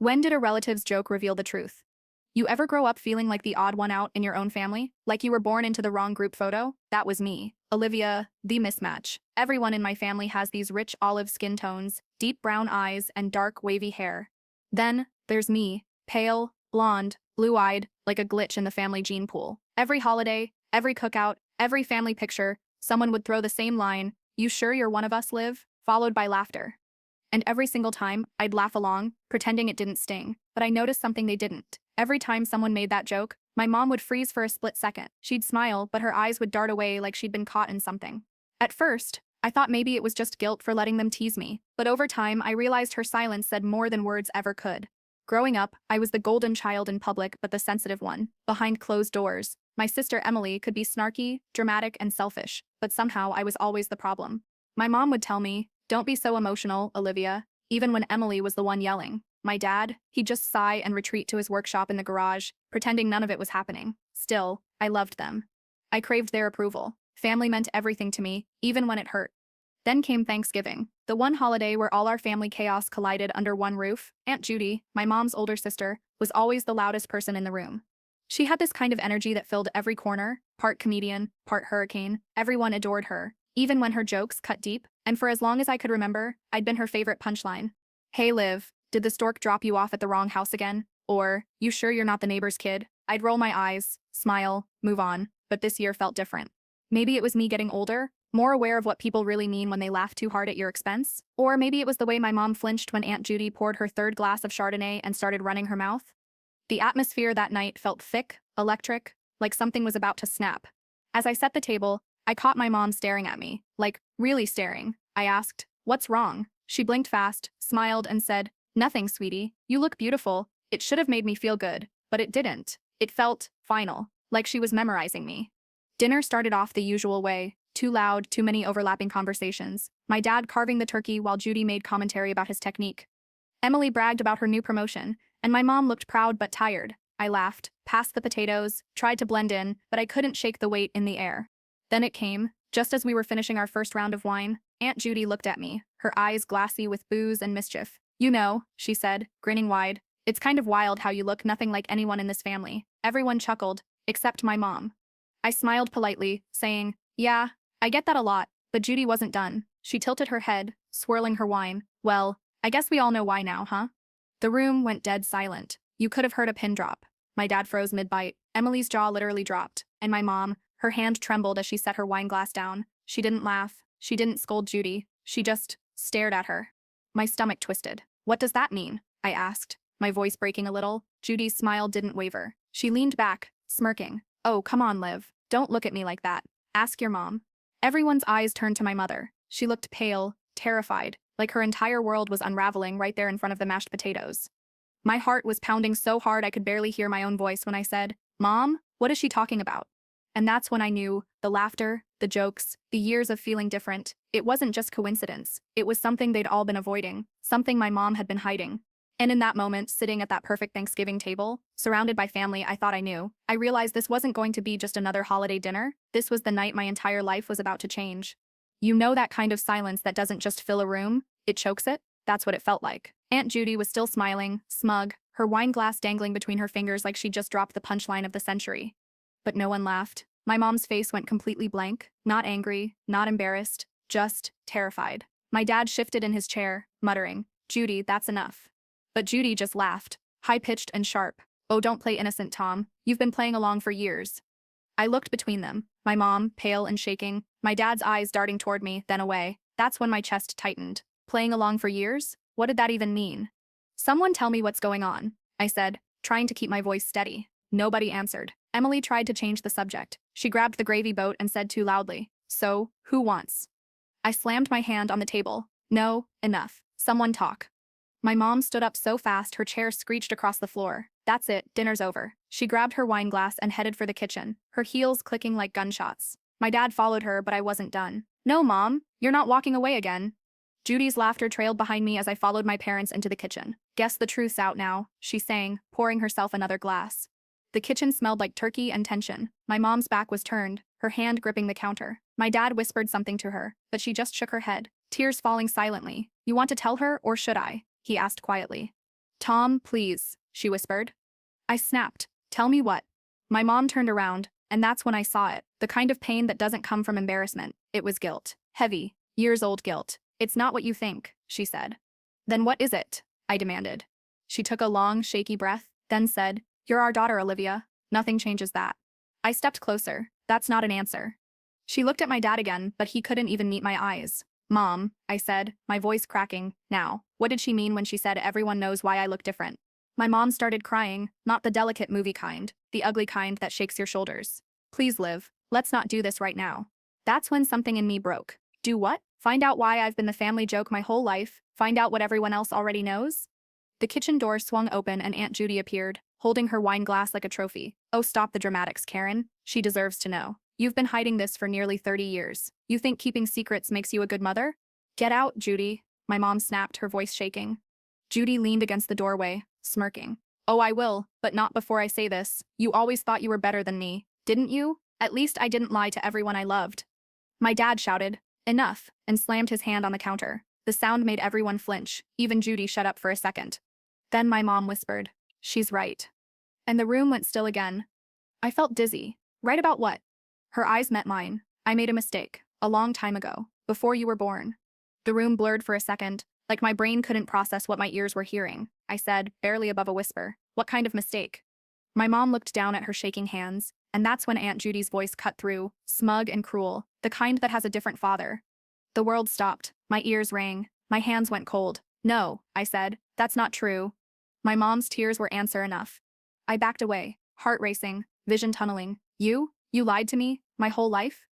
When did a relative's joke reveal the truth? You ever grow up feeling like the odd one out in your own family? Like you were born into the wrong group photo? That was me. Olivia, the mismatch. Everyone in my family has these rich olive skin tones, deep brown eyes, and dark, wavy hair. Then, there's me, pale, blonde, blue-eyed, like a glitch in the family gene pool. Every holiday, every cookout, every family picture, someone would throw the same line, "You sure you're one of us, Liv?" followed by laughter. And every single time, I'd laugh along, pretending it didn't sting. But I noticed something they didn't. Every time someone made that joke, my mom would freeze for a split second. She'd smile, but her eyes would dart away like she'd been caught in something. At first, I thought maybe it was just guilt for letting them tease me. But over time, I realized her silence said more than words ever could. Growing up, I was the golden child in public but the sensitive one. Behind closed doors, my sister Emily could be snarky, dramatic, and selfish, but somehow I was always the problem. My mom would tell me, "Don't be so emotional, Olivia," even when Emily was the one yelling. My dad, he'd just sigh and retreat to his workshop in the garage, pretending none of it was happening. Still, I loved them. I craved their approval. Family meant everything to me, even when it hurt. Then came Thanksgiving, the one holiday where all our family chaos collided under one roof. Aunt Judy, my mom's older sister, was always the loudest person in the room. She had this kind of energy that filled every corner, part comedian, part hurricane. Everyone adored her, even when her jokes cut deep, and for as long as I could remember, I'd been her favorite punchline. "Hey Liv, did the stork drop you off at the wrong house again?" Or, "You sure you're not the neighbor's kid?" I'd roll my eyes, smile, move on, but this year felt different. Maybe it was me getting older, more aware of what people really mean when they laugh too hard at your expense. Or maybe it was the way my mom flinched when Aunt Judy poured her third glass of Chardonnay and started running her mouth. The atmosphere that night felt thick, electric, like something was about to snap. As I set the table, I caught my mom staring at me, like, really staring. I asked, "What's wrong?" She blinked fast, smiled, and said, "Nothing, sweetie. You look beautiful." It should have made me feel good, but it didn't. It felt final, like she was memorizing me. Dinner started off the usual way, too loud, too many overlapping conversations. My dad carving the turkey while Judy made commentary about his technique. Emily bragged about her new promotion, and my mom looked proud but tired. I laughed, passed the potatoes, tried to blend in, but I couldn't shake the weight in the air. Then it came, just as we were finishing our first round of wine. Aunt Judy looked at me, her eyes glassy with booze and mischief. "You know," she said, grinning wide, "it's kind of wild how you look nothing like anyone in this family." Everyone chuckled, except my mom. I smiled politely, saying, "Yeah, I get that a lot," but Judy wasn't done. She tilted her head, swirling her wine. "Well, I guess we all know why now, huh?" The room went dead silent. You could have heard a pin drop. My dad froze mid-bite. Emily's jaw literally dropped, and my mom, her hand trembled as she set her wine glass down. She didn't laugh. She didn't scold Judy. She just stared at her. My stomach twisted. "What does that mean?" I asked, my voice breaking a little. Judy's smile didn't waver. She leaned back, smirking. "Oh, come on, Liv. Don't look at me like that. Ask your mom." Everyone's eyes turned to my mother. She looked pale, terrified, like her entire world was unraveling right there in front of the mashed potatoes. My heart was pounding so hard I could barely hear my own voice when I said, "Mom, what is she talking about?" And that's when I knew, the laughter, the jokes, the years of feeling different, it wasn't just coincidence. It was something they'd all been avoiding, something my mom had been hiding. And in that moment, sitting at that perfect Thanksgiving table, surrounded by family I thought I knew, I realized this wasn't going to be just another holiday dinner. This was the night my entire life was about to change. You know that kind of silence that doesn't just fill a room, it chokes it? That's what it felt like. Aunt Judy was still smiling, smug, her wine glass dangling between her fingers like she'd just dropped the punchline of the century. But no one laughed. My mom's face went completely blank, not angry, not embarrassed, just terrified. My dad shifted in his chair, muttering, "Judy, that's enough." But Judy just laughed, high-pitched and sharp. "Oh, don't play innocent, Tom. You've been playing along for years." I looked between them, my mom, pale and shaking, my dad's eyes darting toward me, then away. That's when my chest tightened. Playing along for years? What did that even mean? "Someone tell me what's going on," I said, trying to keep my voice steady. Nobody answered. Emily tried to change the subject. She grabbed the gravy boat and said too loudly, "So, who wants?" I slammed my hand on the table. "No, enough. Someone talk." My mom stood up so fast her chair screeched across the floor. "That's it, dinner's over." She grabbed her wine glass and headed for the kitchen, her heels clicking like gunshots. My dad followed her, but I wasn't done. "No, Mom, you're not walking away again." Judy's laughter trailed behind me as I followed my parents into the kitchen. "Guess the truth's out now," she sang, pouring herself another glass. The kitchen smelled like turkey and tension. My mom's back was turned, her hand gripping the counter. My dad whispered something to her, but she just shook her head, tears falling silently. "You want to tell her, or should I?" he asked quietly. Tom, please, she whispered. I snapped. Tell me what? My mom turned around, and that's when I saw it. The kind of pain that doesn't come from embarrassment. It was guilt. Heavy, years-old guilt. It's not what you think, she said. Then what is it? I demanded. She took a long, shaky breath, then said, You're our daughter, Olivia. Nothing changes that. I stepped closer. That's not an answer. She looked at my dad again, but he couldn't even meet my eyes. Mom, I said, my voice cracking. Now, what did she mean when she said everyone knows why I look different? My mom started crying, not the delicate movie kind, the ugly kind that shakes your shoulders. Please, Liv, let's not do this right now. That's when something in me broke. Do what? Find out why I've been the family joke my whole life? Find out what everyone else already knows? The kitchen door swung open and Aunt Judy appeared, holding her wine glass like a trophy. Oh, stop the dramatics, Karen. She deserves to know. You've been hiding this for nearly 30 years. You think keeping secrets makes you a good mother? Get out, Judy, my mom snapped, her voice shaking. Judy leaned against the doorway, smirking. Oh, I will, but not before I say this. You always thought you were better than me, didn't you? At least I didn't lie to everyone I loved. My dad shouted, Enough, and slammed his hand on the counter. The sound made everyone flinch, even Judy shut up for a second. Then my mom whispered, She's right. And the room went still again. I felt dizzy. Right about what? Her eyes met mine. I made a mistake, a long time ago, before you were born. The room blurred for a second, like my brain couldn't process what my ears were hearing. I said, barely above a whisper, What kind of mistake? My mom looked down at her shaking hands, and that's when Aunt Judy's voice cut through, smug and cruel, the kind that has a different father. The world stopped. My ears rang. My hands went cold. No, I said, that's not true. My mom's tears were answer enough. I backed away, heart racing, vision tunneling. You lied to me, my whole life?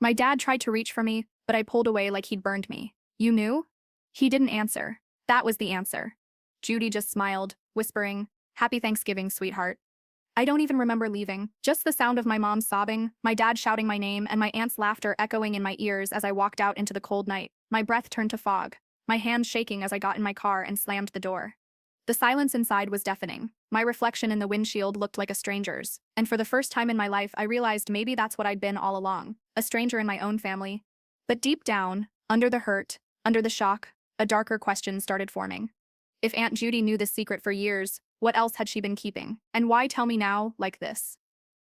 My dad tried to reach for me, but I pulled away like he'd burned me. You knew? He didn't answer. That was the answer. Judy just smiled, whispering, Happy Thanksgiving, sweetheart. I don't even remember leaving, just the sound of my mom sobbing, my dad shouting my name, and my aunt's laughter echoing in my ears as I walked out into the cold night. My breath turned to fog, my hands shaking as I got in my car and slammed the door. The silence inside was deafening. My reflection in the windshield looked like a stranger's, and for the first time in my life I realized maybe that's what I'd been all along, a stranger in my own family. But deep down, under the hurt, under the shock, a darker question started forming. If Aunt Judy knew this secret for years, what else had she been keeping? And why tell me now, like this?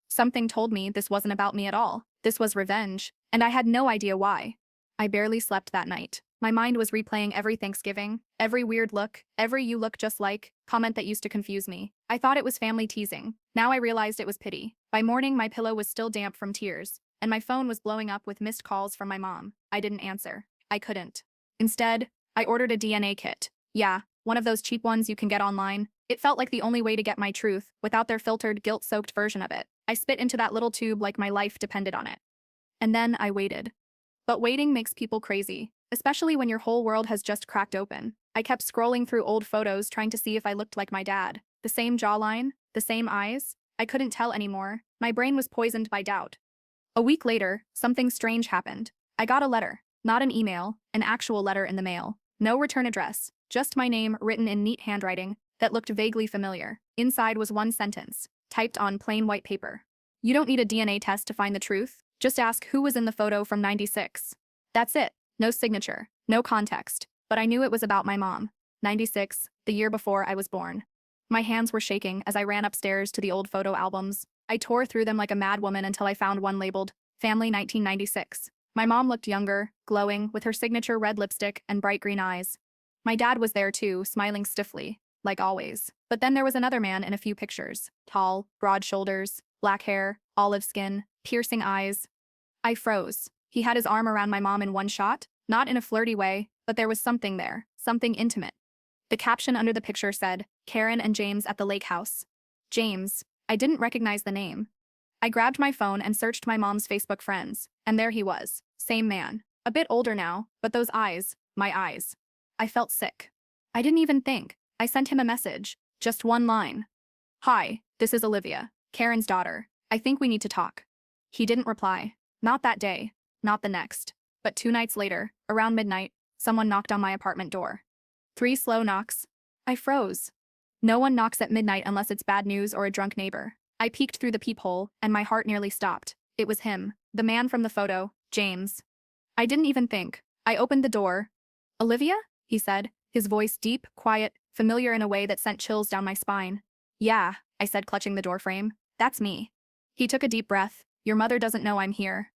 Something told me this wasn't about me at all. This was revenge, and I had no idea why. I barely slept that night. My mind was replaying every Thanksgiving, every weird look, every you look just like comment that used to confuse me. I thought it was family teasing. Now I realized it was pity. By morning, my pillow was still damp from tears, and my phone was blowing up with missed calls from my mom. I didn't answer. I couldn't. Instead, I ordered a DNA kit. Yeah, one of those cheap ones you can get online. It felt like the only way to get my truth, without their filtered, guilt-soaked version of it. I spit into that little tube like my life depended on it. And then I waited. But waiting makes people crazy, especially when your whole world has just cracked open. I kept scrolling through old photos trying to see if I looked like my dad. The same jawline, the same eyes. I couldn't tell anymore. My brain was poisoned by doubt. A week later, something strange happened. I got a letter. Not an email, an actual letter in the mail. No return address, just my name written in neat handwriting that looked vaguely familiar. Inside was one sentence, typed on plain white paper. You don't need a DNA test to find the truth. Just ask who was in the photo from '96. That's it. No signature, no context. But I knew it was about my mom. '96, the year before I was born. My hands were shaking as I ran upstairs to the old photo albums. I tore through them like a madwoman until I found one labeled, Family 1996. My mom looked younger, glowing, with her signature red lipstick and bright green eyes. My dad was there too, smiling stiffly, like always. But then there was another man in a few pictures. Tall, broad shoulders, black hair, olive skin, piercing eyes. I froze. He had his arm around my mom in one shot, not in a flirty way, but there was something there, something intimate. The caption under the picture said, Karen and James at the lake house. James. I didn't recognize the name. I grabbed my phone and searched my mom's Facebook friends, and there he was. Same man. A bit older now, but those eyes, my eyes. I felt sick. I didn't even think. I sent him a message. Just one line. Hi, this is Olivia, Karen's daughter. I think we need to talk. He didn't reply. Not that day. Not the next. But 2 nights later, around midnight, someone knocked on my apartment door. 3 slow knocks. I froze. No one knocks at midnight unless it's bad news or a drunk neighbor. I peeked through the peephole, and my heart nearly stopped. It was him, the man from the photo, James. I didn't even think. I opened the door. Olivia? He said, his voice deep, quiet, familiar in a way that sent chills down my spine. Yeah, I said, clutching the doorframe. That's me. He took a deep breath. Your mother doesn't know I'm here.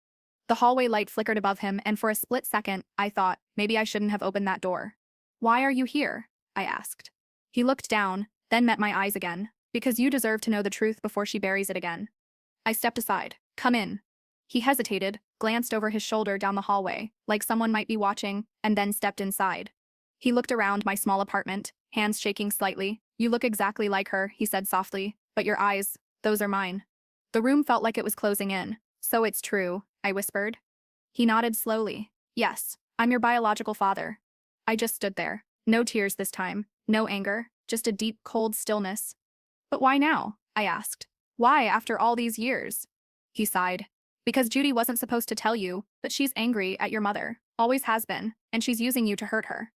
The hallway light flickered above him, and for a split second, I thought, maybe I shouldn't have opened that door. Why are you here? I asked. He looked down, then met my eyes again. Because you deserve to know the truth before she buries it again. I stepped aside. Come in. He hesitated, glanced over his shoulder down the hallway, like someone might be watching, and then stepped inside. He looked around my small apartment, hands shaking slightly. You look exactly like her, he said softly, but your eyes, those are mine. The room felt like it was closing in. So it's true, I whispered. He nodded slowly. Yes, I'm your biological father. I just stood there. No tears this time, no anger, just a deep, cold stillness. But why now? I asked. Why after all these years? He sighed. Because Judy wasn't supposed to tell you, but she's angry at your mother, always has been, and she's using you to hurt her.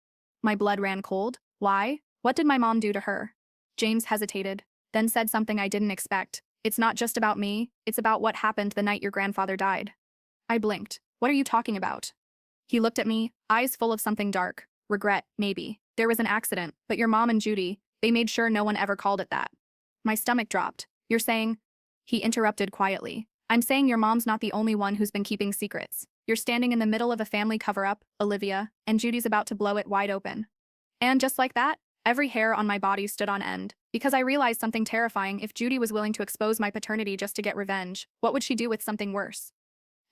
My blood ran cold. Why? What did my mom do to her? James hesitated, then said something I didn't expect. It's not just about me, it's about what happened the night your grandfather died. I blinked. What are you talking about? He looked at me, eyes full of something dark. Regret, maybe. There was an accident, but your mom and Judy, they made sure no one ever called it that. My stomach dropped. You're saying? He interrupted quietly. I'm saying your mom's not the only one who's been keeping secrets. You're standing in the middle of a family cover-up, Olivia, and Judy's about to blow it wide open. And just like that, every hair on my body stood on end, because I realized something terrifying. If Judy was willing to expose my paternity just to get revenge, what would she do with something worse?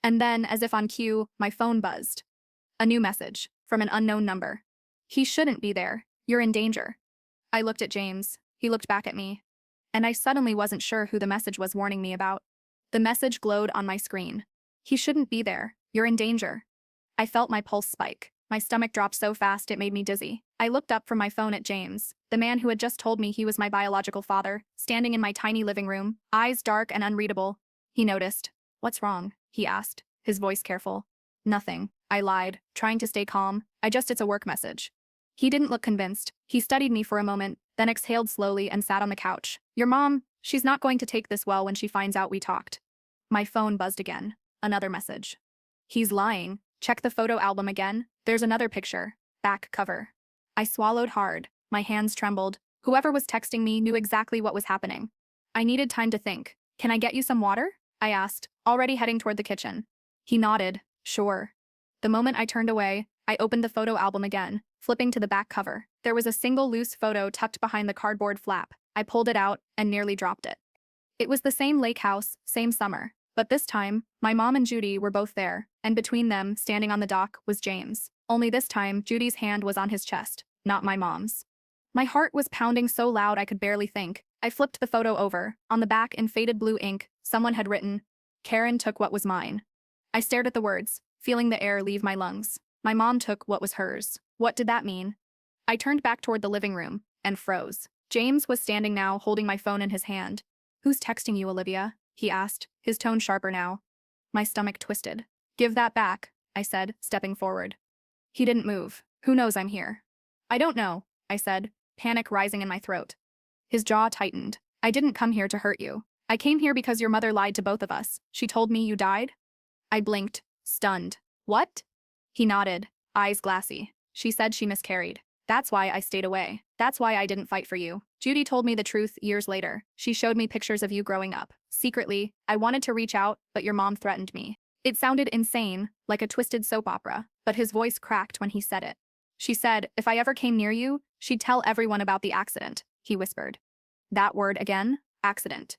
And then, as if on cue, my phone buzzed. A new message, from an unknown number. He shouldn't be there. You're in danger. I looked at James. He looked back at me. And I suddenly wasn't sure who the message was warning me about. The message glowed on my screen. He shouldn't be there. You're in danger. I felt my pulse spike. My stomach dropped so fast it made me dizzy. I looked up from my phone at James, the man who had just told me he was my biological father, standing in my tiny living room, eyes dark and unreadable. He noticed. What's wrong? He asked, his voice careful. Nothing, I lied, trying to stay calm. It's a work message. He didn't look convinced. He studied me for a moment, then exhaled slowly and sat on the couch. Your mom, she's not going to take this well when she finds out we talked. My phone buzzed again. Another message. He's lying. Check the photo album again. There's another picture. Back cover. I swallowed hard. My hands trembled. Whoever was texting me knew exactly what was happening. I needed time to think. Can I get you some water? I asked, already heading toward the kitchen. He nodded. Sure. The moment I turned away, I opened the photo album again, flipping to the back cover. There was a single loose photo tucked behind the cardboard flap. I pulled it out and nearly dropped it. It was the same lake house, same summer. But this time, my mom and Judy were both there, and between them, standing on the dock, was James. Only this time, Judy's hand was on his chest, not my mom's. My heart was pounding so loud I could barely think. I flipped the photo over. On the back, in faded blue ink, someone had written, "Karen took what was mine." I stared at the words, feeling the air leave my lungs. My mom took what was hers. What did that mean? I turned back toward the living room, and froze. James was standing now, holding my phone in his hand. Who's texting you, Olivia? He asked, his tone sharper now. My stomach twisted. Give that back, I said, stepping forward. He didn't move. Who knows I'm here? I don't know, I said, panic rising in my throat. His jaw tightened. I didn't come here to hurt you. I came here because your mother lied to both of us. She told me you died? I blinked, stunned. What? He nodded, eyes glassy. She said she miscarried. That's why I stayed away. That's why I didn't fight for you. Judy told me the truth years later. She showed me pictures of you growing up. Secretly, I wanted to reach out, but your mom threatened me. It sounded insane, like a twisted soap opera, but his voice cracked when he said it. She said, if I ever came near you, she'd tell everyone about the accident, he whispered. That word again? Accident.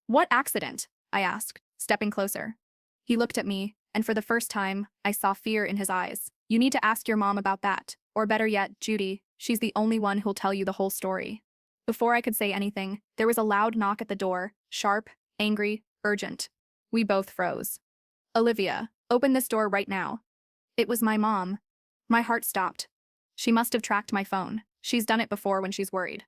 What accident? I asked, stepping closer. He looked at me, and for the first time, I saw fear in his eyes. You need to ask your mom about that. Or better yet, Judy. She's the only one who'll tell you the whole story. Before I could say anything, there was a loud knock at the door, sharp, angry, urgent. We both froze. Olivia, open this door right now. It was my mom. My heart stopped. She must have tracked my phone. She's done it before when she's worried.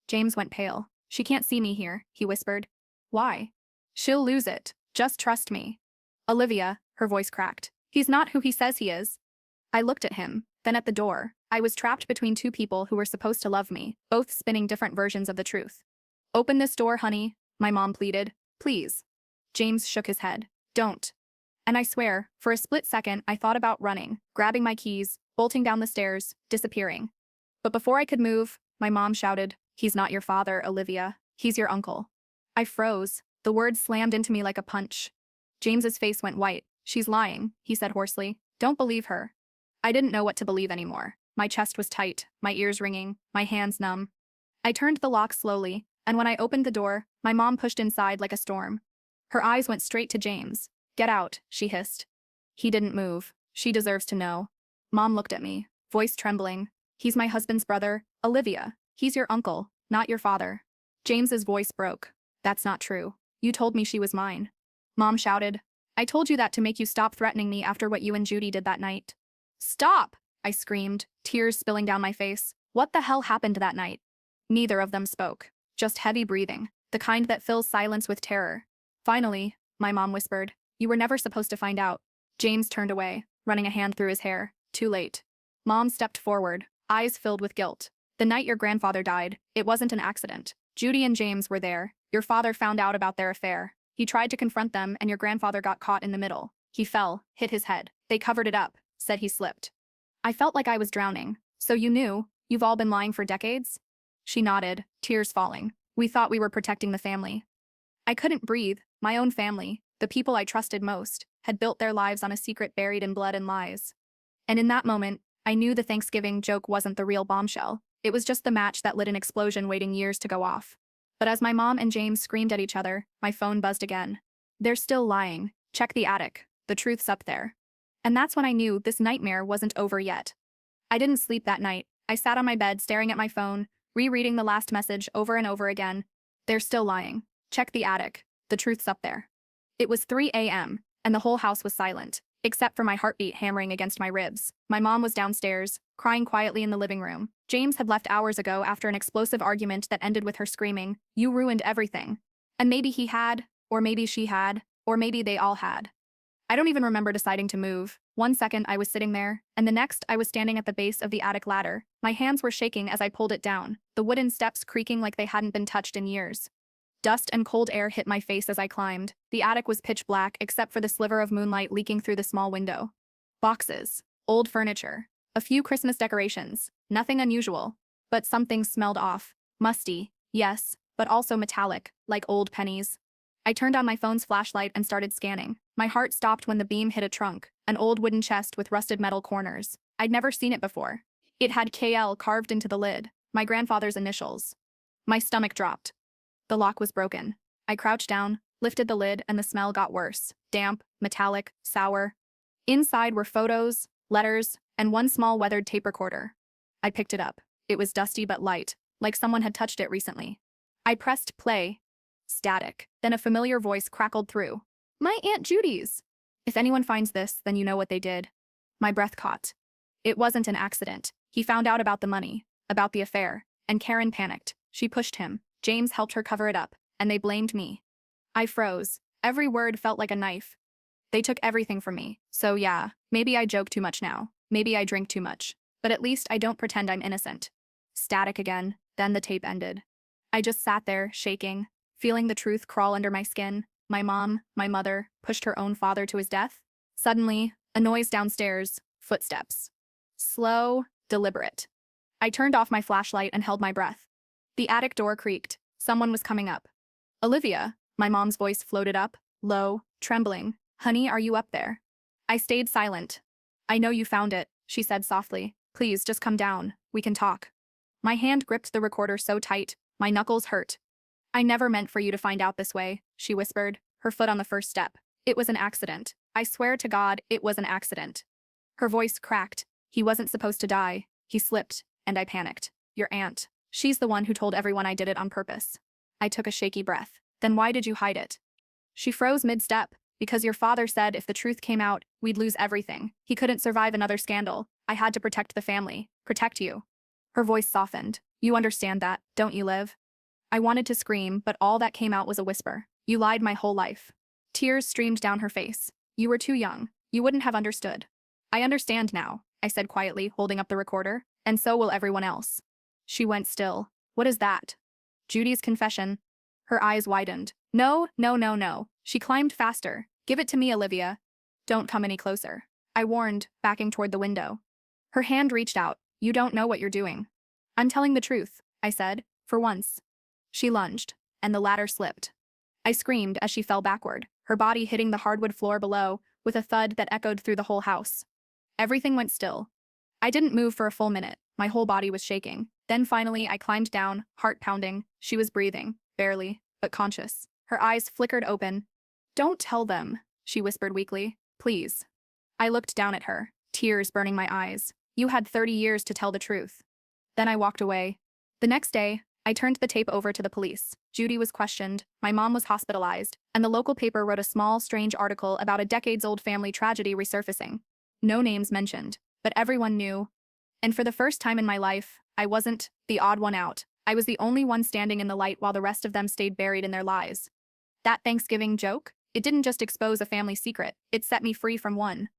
James went pale. She can't see me here, he whispered. Why? She'll lose it. Just trust me. Olivia, her voice cracked. He's not who he says he is. I looked at him, then at the door. I was trapped between two people who were supposed to love me, both spinning different versions of the truth. Open this door, honey, my mom pleaded. Please. James shook his head. Don't. And I swear, for a split second, I thought about running, grabbing my keys, bolting down the stairs, disappearing. But before I could move, My mom shouted, "He's not your father, Olivia. He's your uncle." I froze. The words slammed into me like a punch. James's face went white. "She's lying," he said hoarsely. "Don't believe her." I didn't know what to believe anymore. My chest was tight, my ears ringing, my hands numb. I turned the lock slowly, and when I opened the door, my mom pushed inside like a storm. Her eyes went straight to James. "Get out," she hissed. He didn't move. "She deserves to know." Mom looked at me, voice trembling. "He's my husband's brother, Olivia. He's your uncle, not your father." James's voice broke. "That's not true. You told me she was mine." Mom shouted, "I told you that to make you stop threatening me after what you and Judy did that night." "Stop!" I screamed, tears spilling down my face. What the hell happened that night? Neither of them spoke, just heavy breathing, the kind that fills silence with terror. Finally, my mom whispered, "You were never supposed to find out." James turned away, running a hand through his hair. Too late. Mom stepped forward, eyes filled with guilt. "The night your grandfather died, it wasn't an accident. Judy and James were there. Your father found out about their affair. He tried to confront them and your grandfather got caught in the middle. He fell, hit his head. They covered it up, said he slipped." I felt like I was drowning. "So you knew? You've all been lying for decades?" She nodded, tears falling. "We thought we were protecting the family." I couldn't breathe. My own family, the people I trusted most, had built their lives on a secret buried in blood and lies. And in that moment, I knew the Thanksgiving joke wasn't the real bombshell. It was just the match that lit an explosion waiting years to go off. But as my mom and James screamed at each other, my phone buzzed again. "They're still lying. Check the attic. The truth's up there." And that's when I knew this nightmare wasn't over yet. I didn't sleep that night. I sat on my bed staring at my phone, rereading the last message over and over again. "They're still lying. Check the attic. The truth's up there." It was 3 a.m., and the whole house was silent, except for my heartbeat hammering against my ribs. My mom was downstairs, crying quietly in the living room. James had left hours ago after an explosive argument that ended with her screaming, "You ruined everything." And maybe he had, or maybe she had, or maybe they all had. I don't even remember deciding to move. One second I was sitting there, and the next I was standing at the base of the attic ladder. My hands were shaking as I pulled it down, the wooden steps creaking like they hadn't been touched in years. Dust and cold air hit my face as I climbed. The attic was pitch black except for the sliver of moonlight leaking through the small window. Boxes, old furniture, a few Christmas decorations, nothing unusual. But something smelled off. Musty, yes, but also metallic, like old pennies. I turned on my phone's flashlight and started scanning. My heart stopped when the beam hit a trunk, an old wooden chest with rusted metal corners. I'd never seen it before. It had KL carved into the lid, my grandfather's initials. My stomach dropped. The lock was broken. I crouched down, lifted the lid, and the smell got worse. Damp, metallic, sour. Inside were photos, letters, and one small weathered tape recorder. I picked it up. It was dusty but light, like someone had touched it recently. I pressed play. Static. Then a familiar voice crackled through. "My Aunt Judy's." "If anyone finds this, then you know what they did." My breath caught. It wasn't an accident. He found out about the money, about the affair, and Karen panicked. She pushed him. James helped her cover it up, and they blamed me. I froze. Every word felt like a knife. They took everything from me. So yeah, maybe I joke too much now. Maybe I drink too much. But at least I don't pretend I'm innocent. Static again. Then the tape ended. I just sat there, shaking, feeling the truth crawl under my skin. My mom, my mother, pushed her own father to his death. Suddenly, a noise downstairs, footsteps. Slow, deliberate. I turned off my flashlight and held my breath. The attic door creaked. Someone was coming up. "Olivia," my mom's voice floated up, low, trembling. "Honey, are you up there?" I stayed silent. "I know you found it," she said softly. "Please, just come down. We can talk." My hand gripped the recorder so tight, my knuckles hurt. "I never meant for you to find out this way," she whispered, her foot on the first step. "It was an accident. I swear to God, it was an accident." Her voice cracked. "He wasn't supposed to die. He slipped," and I panicked. "Your aunt. She's the one who told everyone I did it on purpose." I took a shaky breath. "Then why did you hide it?" She froze mid-step. "Because your father said if the truth came out, we'd lose everything. He couldn't survive another scandal. I had to protect the family. Protect you." Her voice softened. "You understand that, don't you, Liv?" I wanted to scream, but all that came out was a whisper. "You lied my whole life." Tears streamed down her face. "You were too young. You wouldn't have understood." "I understand now," I said quietly, holding up the recorder. "And so will everyone else." She went still. "What is that?" "Judy's confession." Her eyes widened. "No, no, no, no." She climbed faster. "Give it to me, Olivia." "Don't come any closer," I warned, backing toward the window. Her hand reached out. "You don't know what you're doing." "I'm telling the truth. I said, for once. She lunged, and the ladder slipped. I screamed as she fell backward, her body hitting the hardwood floor below with a thud that echoed through the whole house. Everything went still. I didn't move for a full minute. My whole body was shaking. Then finally, I climbed down, heart pounding. She was breathing, barely, but conscious. Her eyes flickered open. Don't tell them, she whispered weakly. Please. I looked down at her, tears burning my eyes. You had 30 years to tell the truth. Then I walked away. The next day, I turned the tape over to the police. Judy was questioned, my mom was hospitalized, and the local paper wrote a small, strange article about a decades-old family tragedy resurfacing. No names mentioned, but everyone knew. And for the first time in my life, I wasn't the odd one out. I was the only one standing in the light while the rest of them stayed buried in their lies. That Thanksgiving joke? It didn't just expose a family secret, it set me free from one.